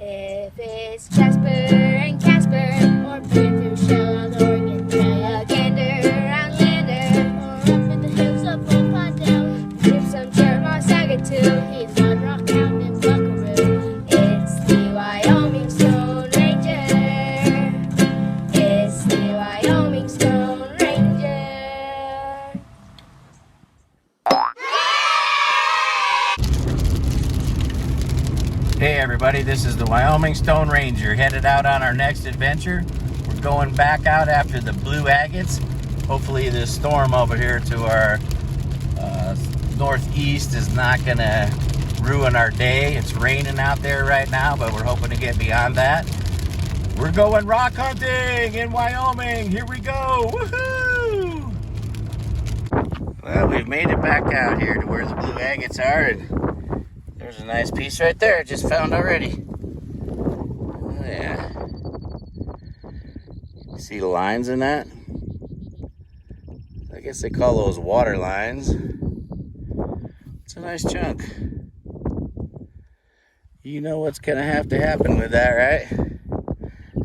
If it's Jasper and Casper, or Panther, Shell, Oregon, Gander, Outlander, or up in the hills of Old Pondell, if some Jeremiah Saget too, he's one Rockhounding buckaroo. It's the Wyoming Stone Ranger. It's the Wyoming Stone Ranger. Hey everybody, this is the Wyoming Stone Ranger, headed out on our next adventure. We're going back out after the blue agates. Hopefully this storm over here to our northeast is not gonna ruin our day. It's raining out there right now, but we're hoping to get beyond that. We're going rock hunting in Wyoming. Here we go. Woohoo! Well, we've made it back out here to where the blue agates are, and there's a nice piece right there, just found already. Oh yeah. See the lines in that? I guess they call those water lines. It's a nice chunk. You know what's gonna have to happen with that, right?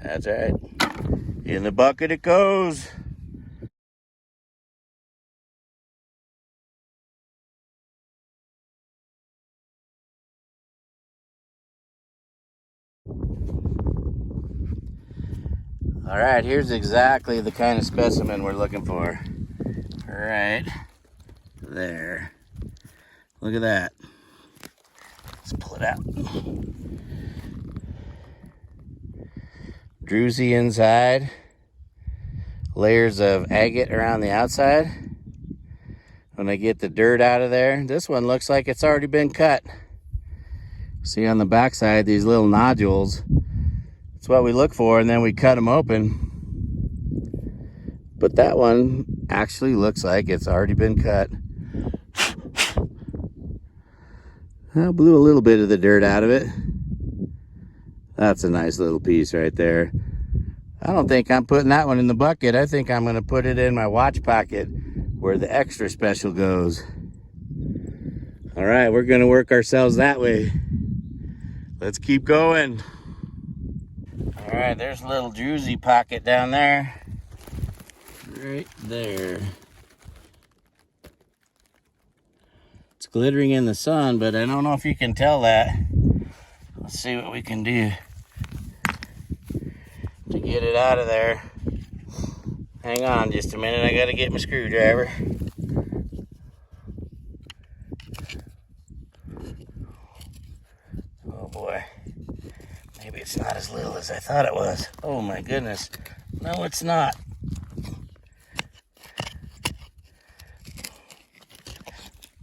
That's right. In the bucket it goes. All right, here's exactly the kind of specimen we're looking for. Right there. Look at that. Let's pull it out. Druzy inside. Layers of agate around the outside. When I get the dirt out of there, this one looks like it's already been cut. See on the backside, these little nodules. That's what we look for, and then we cut them open. But that one actually looks like it's already been cut. I blew a little bit of the dirt out of it. That's a nice little piece right there. I don't think I'm putting that one in the bucket. I think I'm going to put it in my watch pocket where the extra special goes. All right, we're going to work ourselves that way. Let's keep going. All right, there's a little Druzy pocket down there. Right there. It's glittering in the sun, but I don't know if you can tell that. Let's see what we can do to get it out of there. Hang on just a minute, I gotta get my screwdriver. Oh boy. Maybe it's not as little as I thought it was. Oh my goodness. No, it's not.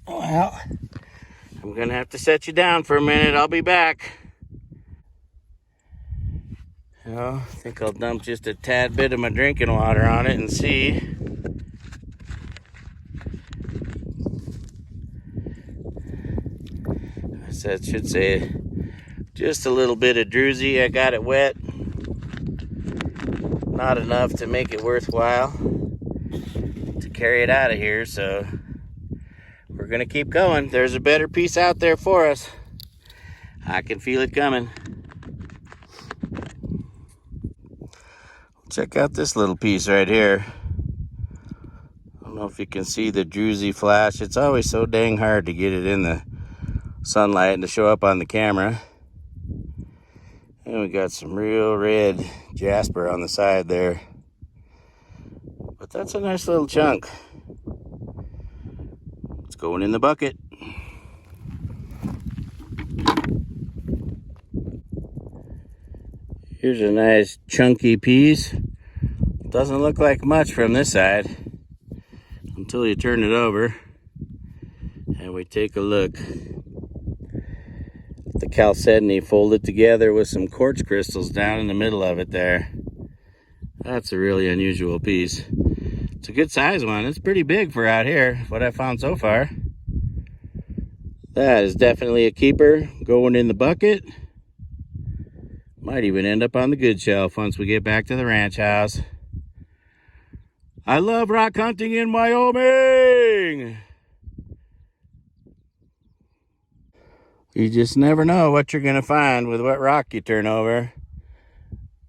Well, I'm gonna have to set you down for a minute. I'll be back. Well, I think I'll dump just a tad bit of my drinking water on it and see. That should say just a little bit of Druzy. I got it wet. Not enough to make it worthwhile to carry it out of here, so we're gonna keep going. There's a better piece out there for us. I can feel it coming. Check out this little piece right here. I don't know if you can see the Druzy flash. It's always so dang hard to get it in the sunlight and to show up on the camera. And we got some real red jasper on the side there. But that's a nice little chunk. It's going in the bucket. Here's a nice chunky piece. Doesn't look like much from this side until you turn it over and we take a look. The chalcedony folded together with some quartz crystals down in the middle of it there. That's a really unusual piece. It's a good size one. It's pretty big for out here, what I found so far. That is definitely a keeper going in the bucket. Might even end up on the good shelf once we get back to the ranch house. I love rock hunting in Wyoming. You just never know what you're gonna find with what rock you turn over.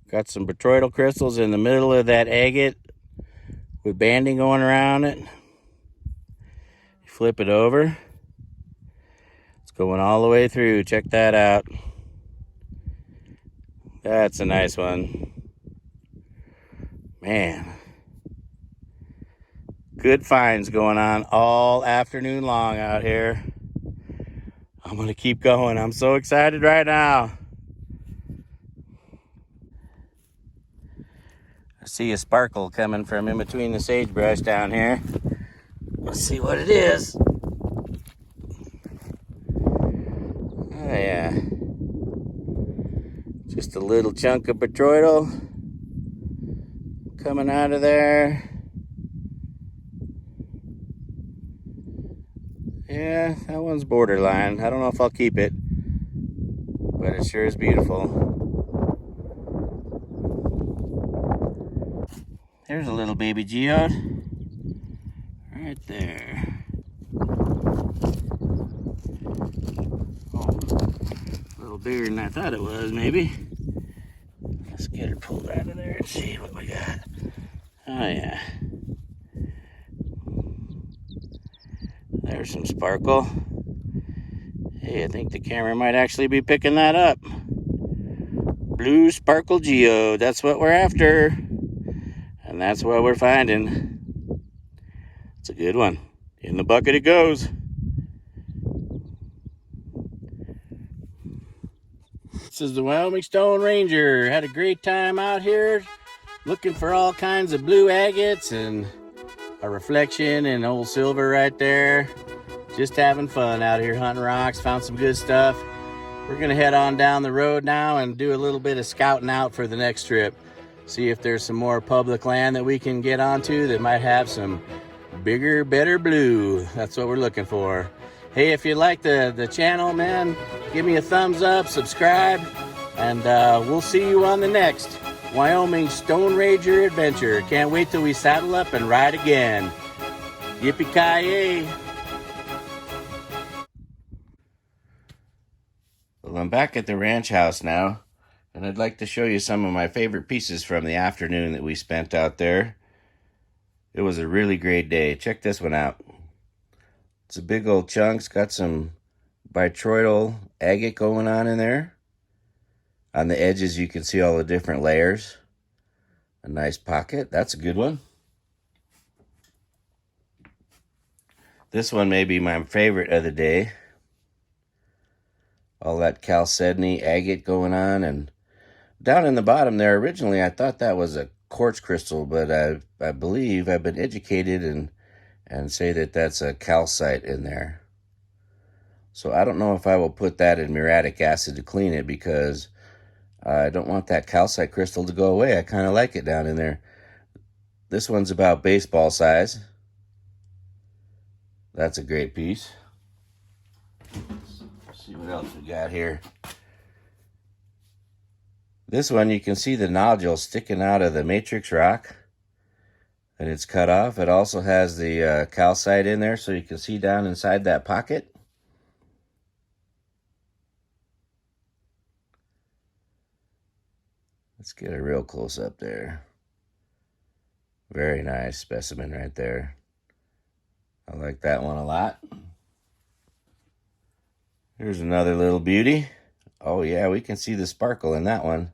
Got some botryoidal crystals in the middle of that agate with banding going around it. Flip it over. It's going all the way through. Check that out. That's a nice one. Man. Good finds going on all afternoon long out here. I'm going to keep going. I'm so excited right now. I see a sparkle coming from in between the sagebrush down here. Let's see what it is. Oh yeah. Just a little chunk of botryoidal coming out of there. Yeah, that one's borderline. I don't know if I'll keep it, but it sure is beautiful. There's a little baby geode right there. Oh, a little bigger than I thought it was, maybe. Let's get her pulled out of there and see what we got. Oh yeah. There's some sparkle. Hey, I think the camera might actually be picking that up. Blue sparkle geode, that's what we're after. And that's what we're finding. It's a good one. In the bucket it goes. This is the Wyoming Stone Ranger. Had a great time out here looking for all kinds of blue agates and a reflection and old silver right there. Just having fun out here hunting rocks. Found some good stuff. We're gonna head on down the road now and do a little bit of scouting out for the next trip. See if there's some more public land that we can get onto that might have some bigger, better blue. That's what we're looking for. Hey, if you like the channel, man, give me a thumbs up, subscribe, and we'll see you on the next Wyoming Stone Ranger adventure. Can't wait till we saddle up and ride again. Yippee-ki-yay! Well, I'm back at the ranch house now, and I'd like to show you some of my favorite pieces from the afternoon that we spent out there. It was a really great day. Check this one out. It's a big old chunk. It's got some botryoidal agate going on in there. On the edges, you can see all the different layers. A nice pocket. That's a good one. This one may be my favorite of the day. All that chalcedony agate going on. And down in the bottom there, originally I thought that was a quartz crystal, but I believe I've been educated and say that that's a calcite in there. So I don't know if I will put that in muriatic acid to clean it, because I don't want that calcite crystal to go away. I kind of like it down in there. This one's about baseball size. That's a great piece. Let's see what else we got here. This one, you can see the nodule sticking out of the matrix rock, and it's cut off. It also has the calcite in there, so you can see down inside that pocket. Let's get a real close up there. Very nice specimen right there. I like that one a lot. Here's another little beauty. Oh yeah, we can see the sparkle in that one.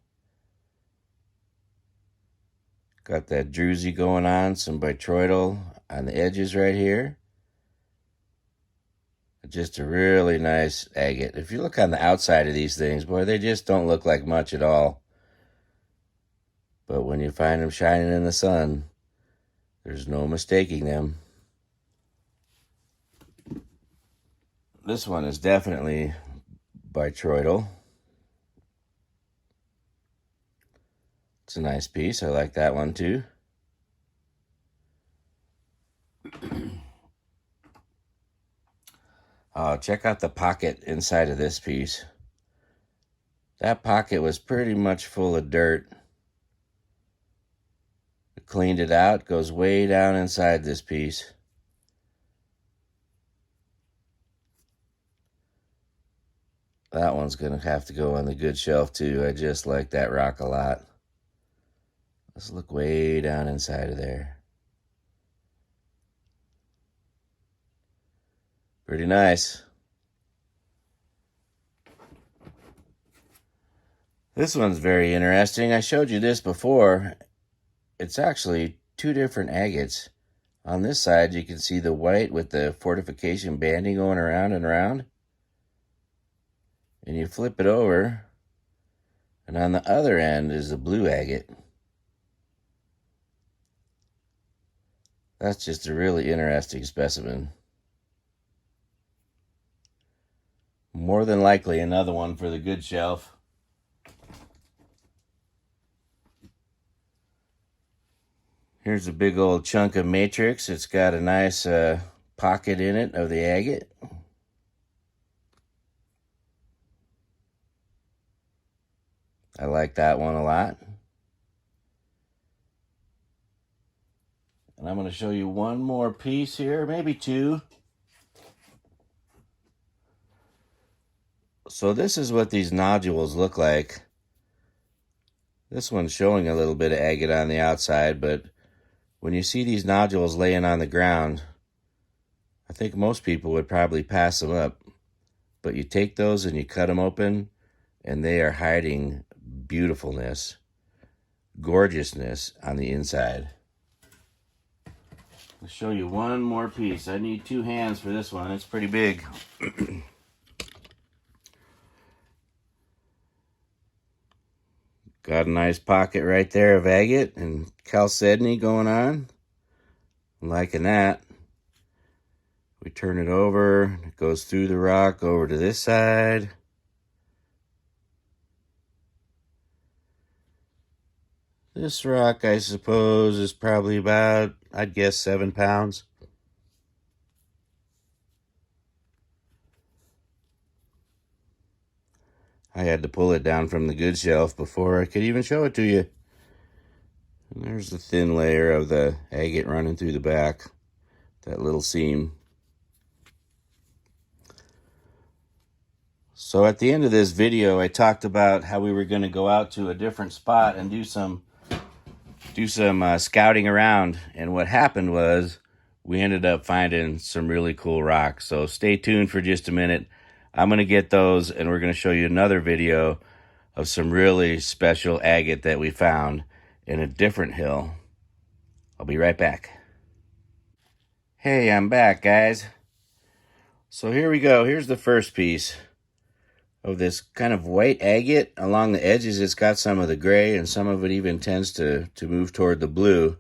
Got that druzy going on, some botryoidal on the edges right here. Just a really nice agate. If you look on the outside of these things, boy, they just don't look like much at all. But when you find them shining in the sun, there's no mistaking them. This one is definitely botryoidal. It's a nice piece. I like that one too. Check out the pocket inside of this piece. That pocket was pretty much full of dirt. I cleaned it out. Goes way down inside this piece. That one's gonna have to go on the good shelf too. I just like that rock a lot. Let's look way down inside of there. Pretty nice. This one's very interesting. I showed you this before. It's actually two different agates. On this side, you can see the white with the fortification banding going around and around. And you flip it over, and on the other end is the blue agate. That's just a really interesting specimen. More than likely another one for the good shelf. Here's a big old chunk of matrix. It's got a nice pocket in it of the agate. I like that one a lot. And I'm going to show you one more piece here, maybe two. So this is what these nodules look like. This one's showing a little bit of agate on the outside, but when you see these nodules laying on the ground, I think most people would probably pass them up. But you take those and you cut them open, and they are hiding beautifulness, gorgeousness on the inside. I'll show you one more piece. I need two hands for this one. It's pretty big. Got a nice pocket right there of agate and chalcedony going on. I'm liking that. We turn it over. It goes through the rock over to this side. This rock, I suppose, is probably about, I'd guess, 7 pounds. I had to pull it down from the good shelf before I could even show it to you. And there's the thin layer of the agate running through the back, that little seam. So at the end of this video, I talked about how we were going to go out to a different spot and do some scouting around. And what happened was we ended up finding some really cool rocks. So stay tuned for just a minute. I'm going to get those, and we're going to show you another video of some really special agate that we found in a different hill. I'll be right back. Hey, I'm back, guys. So here we go. Here's the first piece of this kind of white agate. Along the edges, it's got some of the gray, and some of it even tends to move toward the blue.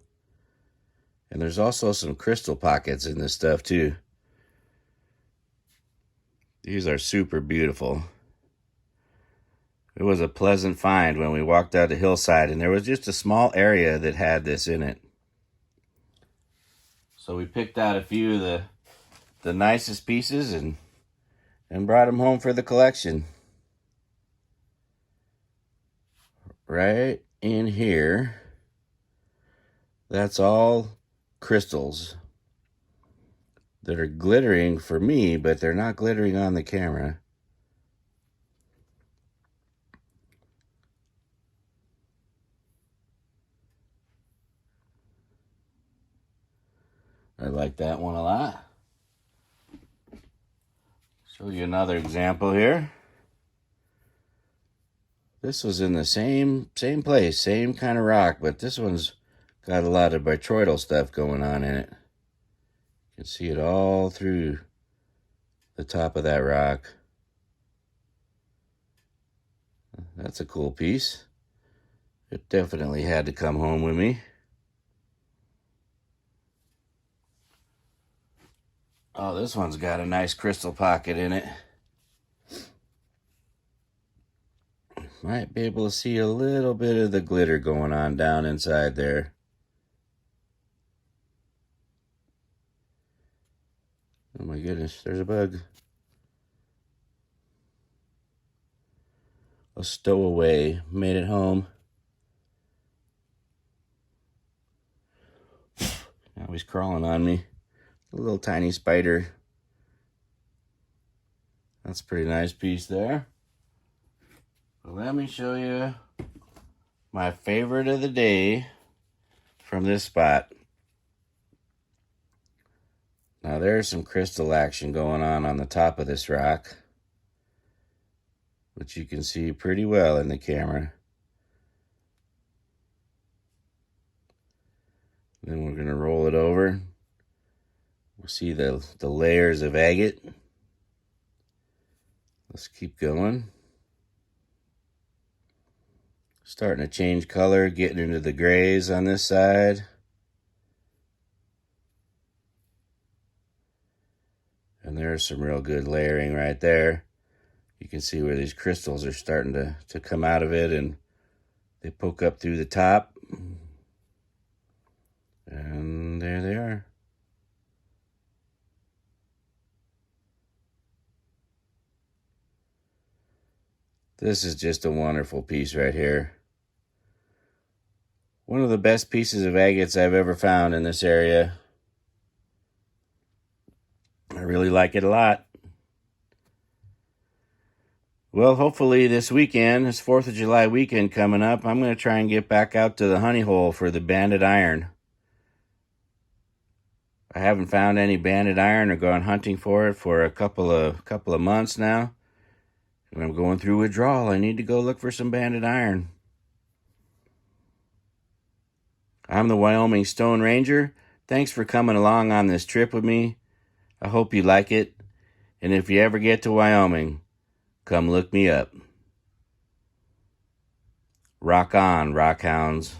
And there's also some crystal pockets in this stuff too. These are super beautiful. It was a pleasant find when we walked out the hillside, and there was just a small area that had this in it. So we picked out a few of the nicest pieces and brought them home for the collection. Right in here, that's all crystals that are glittering for me, but they're not glittering on the camera. I like that one a lot. Show you another example here. This was in the same place, same kind of rock, but this one's got a lot of botryoidal stuff going on in it. You can see it all through the top of that rock. That's a cool piece. It definitely had to come home with me. Oh, this one's got a nice crystal pocket in it. Might be able to see a little bit of the glitter going on down inside there. Oh my goodness, there's a bug. A stowaway made it home. Now he's crawling on me. A little tiny spider. That's a pretty nice piece there. let me show you my favorite of the day from this spot. Now there's some crystal action going on the top of this rock, which you can see pretty well in the camera. Then we're going to roll it over. We'll see the layers of agate. Let's keep going. Starting to change color, getting into the grays on this side. And there's some real good layering right there. You can see where these crystals are starting to come out of it, and they poke up through the top. And there they are. This is just a wonderful piece right here. One of the best pieces of agates I've ever found in this area. I really like it a lot. Well, hopefully this weekend, this 4th of July weekend coming up, I'm going to try and get back out to the honey hole for the banded iron. I haven't found any banded iron or gone hunting for it for a couple of months now. And I'm going through withdrawal. I need to go look for some banded iron. I'm the Wyoming Stone Ranger. Thanks for coming along on this trip with me. I hope you like it. And if you ever get to Wyoming, come look me up. Rock on, Rockhounds.